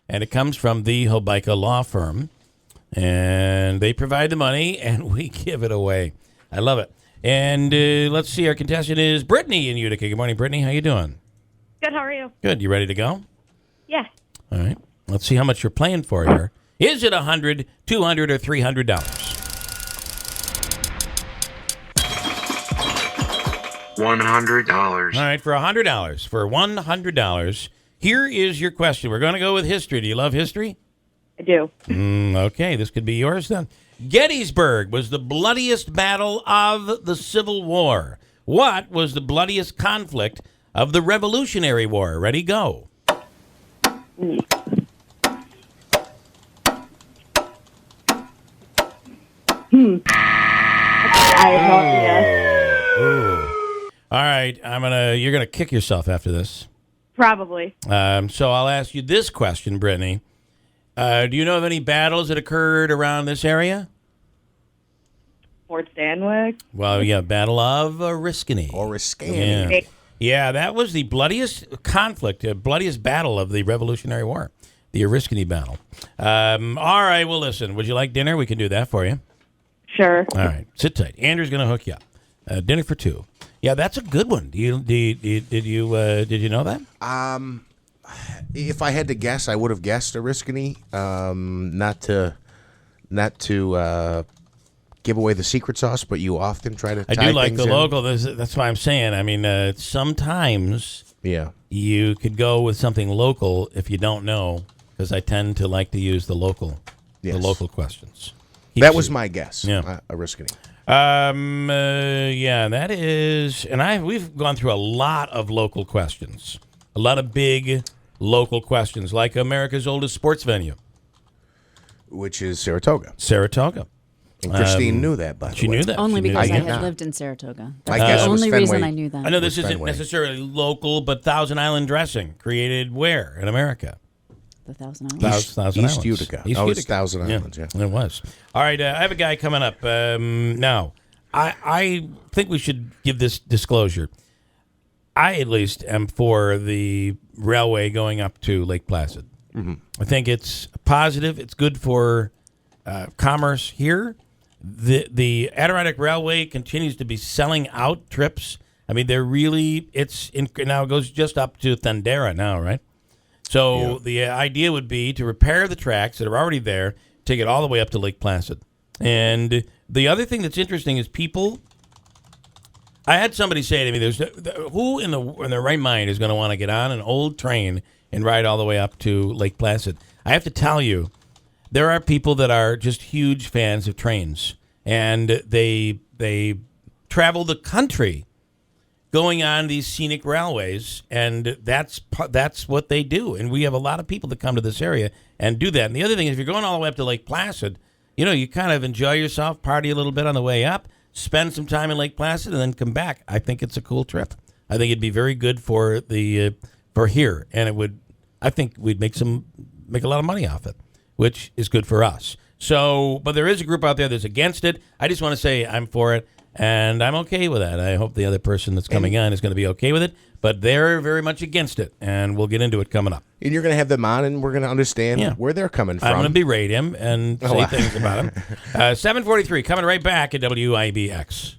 and it comes from the Hobica Law Firm. And they provide the money, and we give it away. I love it. And let's see, our contestant is Brittany in Utica. Good morning, Brittany. How you doing? Good, how are you? Good. You ready to go? Yeah. All right. Let's see how much you're playing for here. Is it $100, $200, or $300? $100. All right, for $100. For $100, here is your question. We're going to go with history. Do you love history? I do. Okay, this could be yours then. Gettysburg was the bloodiest battle of the Civil War. What was the bloodiest conflict of the Revolutionary War? Ready, go. I have no idea. All right, you're gonna kick yourself after this. Probably. So I'll ask you this question, Brittany. Do you know of any battles that occurred around this area? Fort Stanwix. Well, yeah, Battle of Oriskany. Oriskany. Yeah, that was the bloodiest conflict, bloodiest battle of the Revolutionary War, the Oriskany Battle. All right, well, listen, would you like dinner? We can do that for you. Sure. All right, sit tight. Andrew's going to hook you up. Dinner for two. Yeah, that's a good one. Did you know that? If I had to guess, I would have guessed Oriskany. Not to give away the secret sauce, but you often try to. I do like the local. That's why I'm saying. I mean, sometimes you could go with something local if you don't know, because I tend to like to use the local questions. That was my guess. Yeah, Oriskany. Yeah, that is, and we've gone through a lot of local questions, a lot of big local questions, like America's oldest sports venue, which is Saratoga. Saratoga. And Christine knew that, by the way. She knew that. Only because I did had not. lived in Saratoga. My That's guess the was only Fenway. reason I knew that. I know this isn't Fenway. necessarily local, but Thousand Island dressing created where in America? The Thousand Islands. Thousand East Islands. Utica. East It's Utica. Thousand Islands, yeah. It was. All right, I have a guy coming up. Now, I think we should give this disclosure. I, at least, am for the railway going up to Lake Placid. Mm-hmm. I think it's positive. It's good for commerce here. The Adirondack Railway continues to be selling out trips. I mean, they're really, now it goes just up to Thundera now, right? So the idea would be to repair the tracks that are already there, take it all the way up to Lake Placid. And the other thing that's interesting is I had somebody say to me, who in their right mind is going to want to get on an old train and ride all the way up to Lake Placid? I have to tell you, there are people that are just huge fans of trains, and they travel the country going on these scenic railways, and that's what they do. And we have a lot of people that come to this area and do that. And the other thing is, if you're going all the way up to Lake Placid, you kind of enjoy yourself, party a little bit on the way up, spend some time in Lake Placid, and then come back. I think it's a cool trip. I think it'd be very good for here, and I think we'd make a lot of money off it, which is good for us. So, but there is a group out there that's against it. I just want to say I'm for it, and I'm okay with that. I hope the other person that's coming on is going to be okay with it, but they're very much against it, and we'll get into it coming up. And you're going to have them on, and we're going to understand where they're coming from. I'm going to berate him and say things about him. 7:43, coming right back at WIBX.